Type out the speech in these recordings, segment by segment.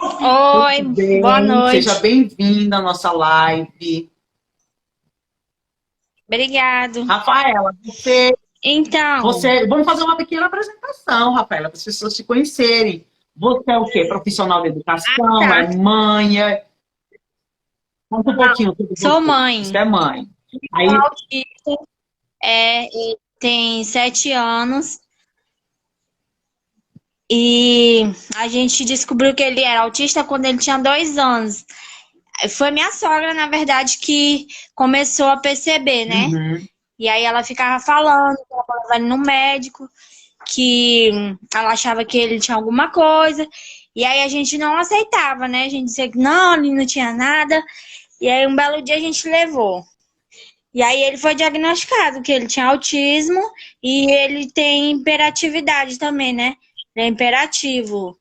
Oi, Tudo boa bem? Seja noite. bem-vinda à nossa live. Obrigado. Rafaela, Então, vamos fazer uma pequena apresentação, Rafaela, para as pessoas te conhecerem. Você é o quê? Profissional de educação? tá. É mãe? Conta um pouquinho sobre Sou você. Você mãe. é mãe. O Aí, autista ele tem 7 anos e a gente descobriu que ele era autista quando ele tinha 2 anos. Foi minha sogra, na verdade, que começou a perceber, né? uhum, E aí ela ficava falando, que ela levava ele no médico, que ela achava que ele tinha alguma coisa. E aí a gente não aceitava, né? A gente dizia que não, ele não tinha nada. E aí um belo dia a gente levou. E aí ele foi diagnosticado que ele tinha autismo e ele tem hiperatividade também, né? Ele é imperativo.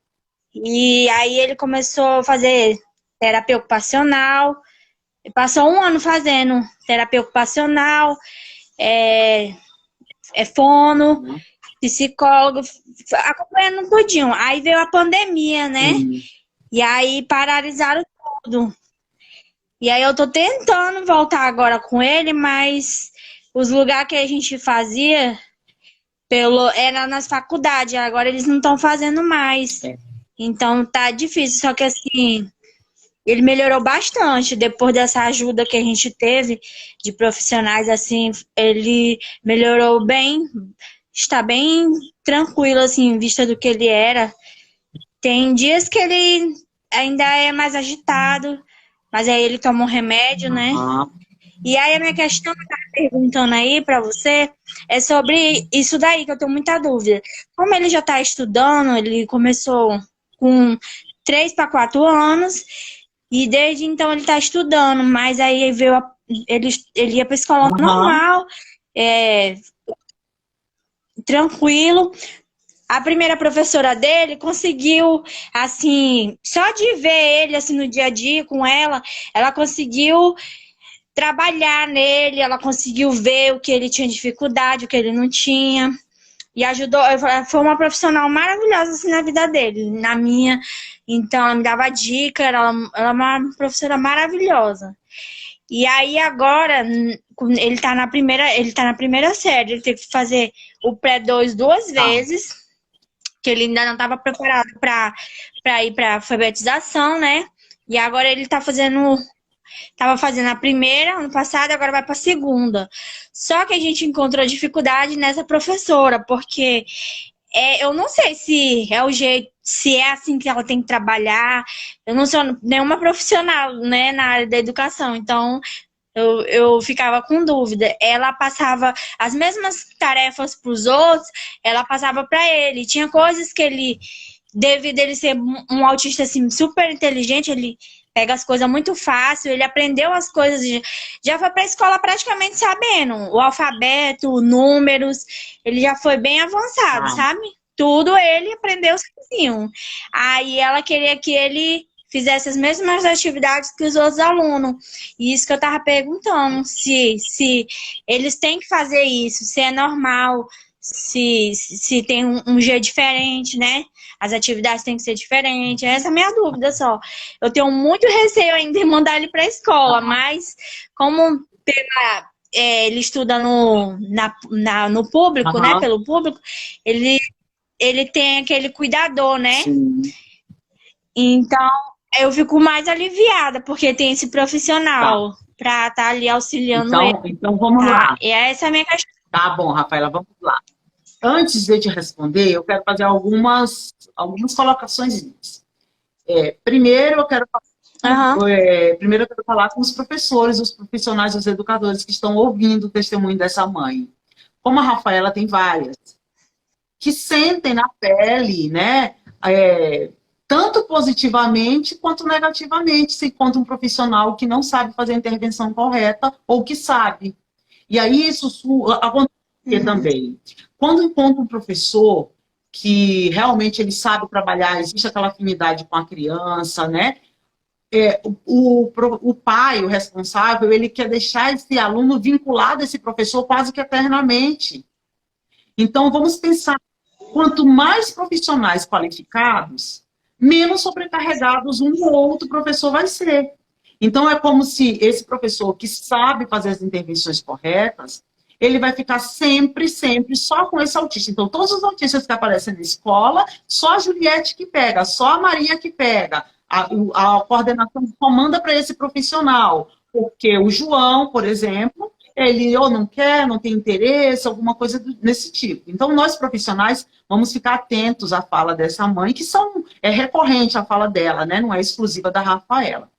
E aí ele começou a fazer terapia ocupacional. Passou um ano fazendo terapia ocupacional, é, fono, uhum, psicólogo, acompanhando tudinho. Aí veio a pandemia, né? sim. E aí paralisaram tudo. E aí eu tô tentando voltar agora com ele, mas os lugares que a gente fazia era nas faculdades, agora eles não estão fazendo mais. É. Então tá difícil, só que assim, ele melhorou bastante depois dessa ajuda que a gente teve de profissionais assim, ele melhorou bem, está bem tranquilo assim, em vista do que ele era. Tem dias que ele ainda é mais agitado, mas aí ele toma um remédio, né? Aham, E aí a minha questão que eu tava perguntando aí para você é sobre isso daí, que eu tenho muita dúvida. Como ele já está estudando, ele começou com 3 para 4 anos, e desde então ele está estudando, mas aí ele ia para escola aham, normal, é, tranquilo. A primeira professora dele conseguiu, assim, só de ver ele assim no dia a dia com ela conseguiu trabalhar nele, ela conseguiu ver o que ele tinha dificuldade, o que ele não tinha. E ajudou, foi uma profissional maravilhosa assim, na vida dele, na minha. Então, ela me dava dica, ela é uma professora maravilhosa. E aí agora, ele tá na primeira série, ele teve que fazer o pré-2 duas tá. vezes, que ele ainda não estava preparado para ir para alfabetização, né? E agora ele tá fazendo Tava fazendo a primeira ano passado, agora vai para a segunda. Só que a gente encontrou dificuldade nessa professora, porque eu não sei se é o jeito, se é assim que ela tem que trabalhar. Eu não sou nenhuma profissional, né, na área da educação, então eu ficava com dúvida. Ela passava as mesmas tarefas para os outros, ela passava para ele. Tinha coisas que ele, devido a ele ser um autista assim, super inteligente, ele pega as coisas muito fácil, ele aprendeu as coisas, já foi para a escola praticamente sabendo o alfabeto, números, ele já foi bem avançado, Tá. sabe? Tudo ele aprendeu sozinho. Aí ela queria que ele fizesse as mesmas atividades que os outros alunos. E isso que eu tava perguntando, se eles têm que fazer isso, se é normal, se tem um jeito diferente, né? As atividades têm que ser diferentes. Essa é a minha dúvida só. Eu tenho muito receio ainda de mandar ele para a escola, Tá. mas como ele estuda no público, né? Aham, Pelo público, ele, ele tem aquele cuidador, né? sim. Então, eu fico mais aliviada, porque tem esse Tá. profissional para estar ali auxiliando ele, Então vamos tá? lá. E essa é a minha questão. Tá bom, Rafaela, vamos lá. Antes de eu te responder, eu quero fazer algumas colocações. Primeiro, Aham. primeiro eu quero falar com os professores, os profissionais, os educadores que estão ouvindo o testemunho dessa mãe. Como a Rafaela tem várias, que sentem na pele, né? Tanto positivamente quanto negativamente, se encontra um profissional que não sabe fazer a intervenção correta ou que sabe. E aí isso acontece Uhum. também. Quando encontra um professor que realmente ele sabe trabalhar, existe aquela afinidade com a criança, né? O pai, o responsável, ele quer deixar esse aluno vinculado a esse professor quase que eternamente. Então, vamos pensar, quanto mais profissionais qualificados, menos sobrecarregados um ou outro professor vai ser. Então, é como se esse professor que sabe fazer as intervenções corretas, ele vai ficar sempre, sempre só com esse autista. Então, todos os autistas que aparecem na escola, só a Juliette que pega, só a Maria que pega. A coordenação comanda para esse profissional. Porque o João, por exemplo, ele ou não quer, não tem interesse, alguma coisa desse tipo. Então, nós profissionais vamos ficar atentos à fala dessa mãe, que é recorrente a fala dela, né? Não é exclusiva da Rafaela.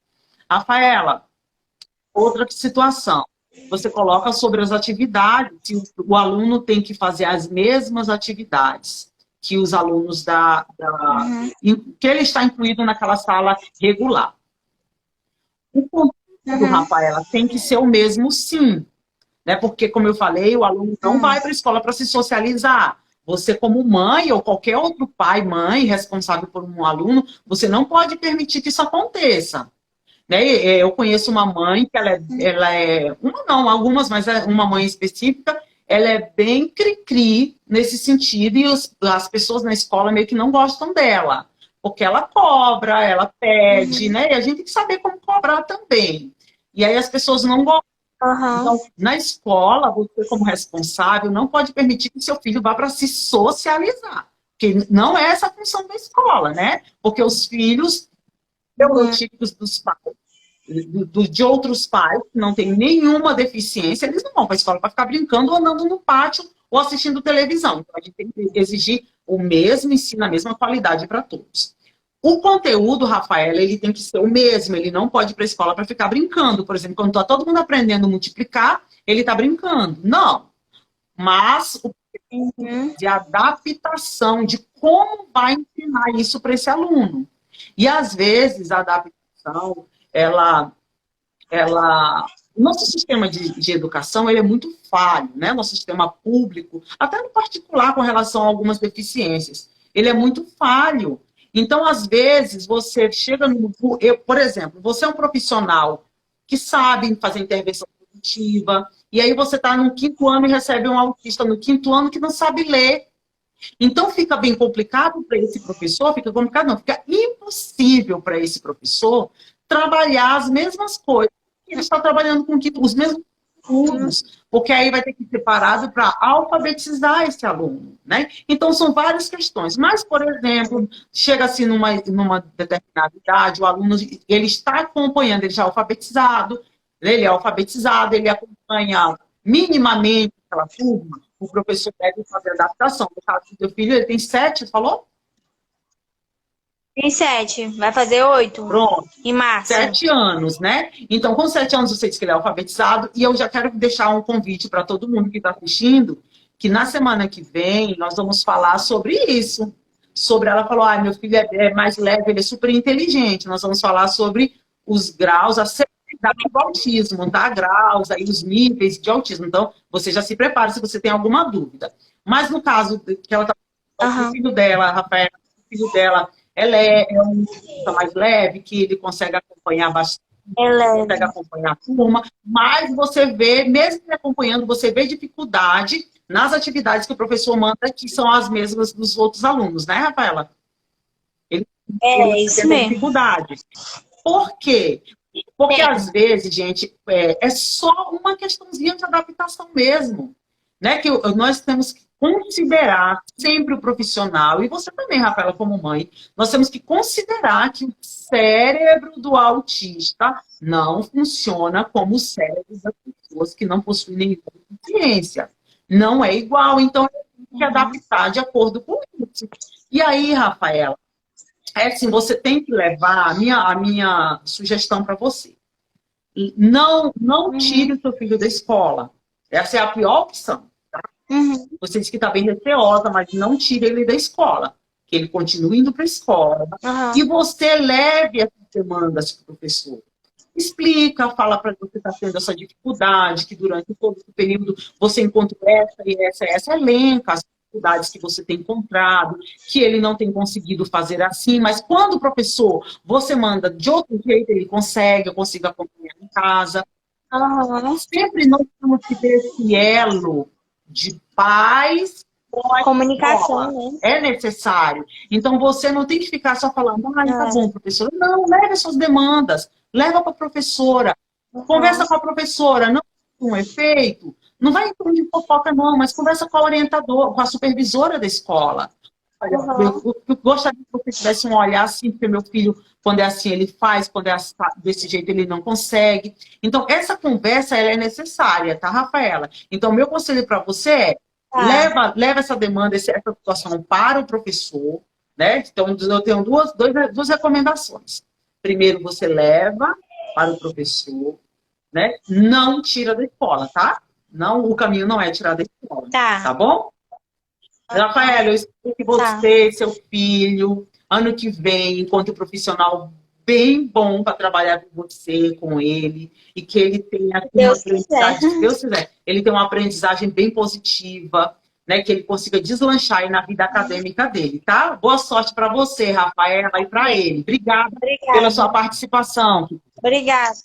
Rafaela, outra situação. Você coloca sobre as atividades, se o aluno tem que fazer as mesmas atividades que os alunos que ele está incluído naquela sala regular. O conteúdo, Rafaela, tem que ser o mesmo, sim. Né? Porque, como eu falei, o aluno não vai para a escola para se socializar. Você, como mãe, ou qualquer outro pai, mãe, responsável por um aluno, você não pode permitir que isso aconteça. Né? Eu conheço uma mãe que ela é uma não, algumas, mas é uma mãe específica, ela é bem cri-cri nesse sentido, e as pessoas na escola meio que não gostam dela, porque ela cobra, ela pede, né? E a gente tem que saber como cobrar também. E aí as pessoas não gostam. Então, na escola, você como responsável não pode permitir que seu filho vá para se socializar, porque não é essa a função da escola, né? Porque os filhos neurotípicos dos pais, de outros pais, que não têm nenhuma deficiência, eles não vão para a escola para ficar brincando ou andando no pátio ou assistindo televisão. Então, a gente tem que exigir o mesmo ensino, a mesma qualidade para todos. O conteúdo, Rafaela, ele tem que ser o mesmo, ele não pode ir para a escola para ficar brincando. Por exemplo, quando está todo mundo aprendendo a multiplicar, ele está brincando. Não. Mas o de adaptação, de como vai ensinar isso para esse aluno. E, às vezes, a adaptação, nosso sistema de educação, ele é muito falho, né? Nosso sistema público, até no particular, com relação a algumas deficiências, ele é muito falho. Então, às vezes, você chega no... por exemplo, você é um profissional que sabe fazer intervenção positiva, e aí você está no 5º ano e recebe um autista no 5º ano que não sabe ler. Então, fica bem complicado para esse professor, fica impossível para esse professor trabalhar as mesmas coisas que ele está trabalhando com os mesmos estudos, porque aí vai ter que ser parado para alfabetizar esse aluno, né? Então, são várias questões. Mas, por exemplo, chega-se numa determinada idade, o aluno ele está acompanhando, ele já é alfabetizado, ele acompanha minimamente aquela turma, o professor deve fazer adaptação. No caso do seu filho, ele tem 7, falou? Tem 7, vai fazer 8. Pronto. Em março. 7 anos, né? Então, com 7 anos, você diz que ele é alfabetizado, e eu já quero deixar um convite para todo mundo que está assistindo, que na semana que vem nós vamos falar sobre isso. Ela falou, meu filho é mais leve, ele é super inteligente. Nós vamos falar sobre os graus, a severidade do autismo, tá? Graus, aí os níveis de autismo. Então, você já se prepara se você tem alguma dúvida. Mas no caso que ela está o filho dela, Rafael, o filho dela, ela é um mais leve, que ele consegue acompanhar bastante, consegue acompanhar a turma, mas você vê, mesmo ele acompanhando, você vê dificuldade nas atividades que o professor manda, que são as mesmas dos outros alunos, né, Rafaela? Ele isso tem dificuldade. Por quê? Porque, às vezes, gente, é só uma questãozinha de adaptação mesmo, né? Que nós temos que considerar sempre o profissional, e você também, Rafaela, como mãe, nós temos que considerar que o cérebro do autista não funciona como o cérebro das pessoas que não possuem nenhuma deficiência. Não é igual, então tem que adaptar de acordo com isso. E aí, Rafaela, assim, você tem que levar a minha sugestão para você. Não tire o seu filho da escola. Essa é a pior opção. Você disse que está bem receosa, mas não tire ele da escola. Que ele continue indo para a escola. E você leve essas demandas para o professor. Explica, fala para ele que você está tendo essa dificuldade, que durante todo esse período você encontra essa e essa, elenca as dificuldades que você tem encontrado, que ele não tem conseguido fazer assim, mas quando o professor, você manda de outro jeito, ele consegue, eu consigo acompanhar em casa. Sempre nós temos que ter esse elo de pais Comunicação, escola. né? É necessário. Então, você não tem que ficar só falando, ah, tá bom, professora. Não, leve as suas demandas. Leva para a professora. Conversa com a professora. Não tem um efeito. Não vai em tom de fofoca, não, mas conversa com a orientadora, com a supervisora da escola. Olha, eu gostaria que você tivesse um olhar assim, porque meu filho, quando é assim, ele faz, quando é desse jeito, ele não consegue. Então, essa conversa ela é necessária, tá, Rafaela? Então, meu conselho para você é leva essa demanda, essa situação para o professor, né? Então, eu tenho duas recomendações. Primeiro, você leva para o professor, né? Não tira da escola, tá? Não, o caminho não é tirar da escola, tá bom? Rafaela, eu espero que você, seu filho, ano que vem, encontre um profissional bem bom para trabalhar com você, com ele, e que ele tenha uma aprendizagem, se Deus quiser, ele tenha uma aprendizagem bem positiva, né? Que ele consiga deslanchar aí na vida acadêmica dele, tá? Boa sorte para você, Rafaela, e para ele. Obrigada pela sua participação. Obrigada.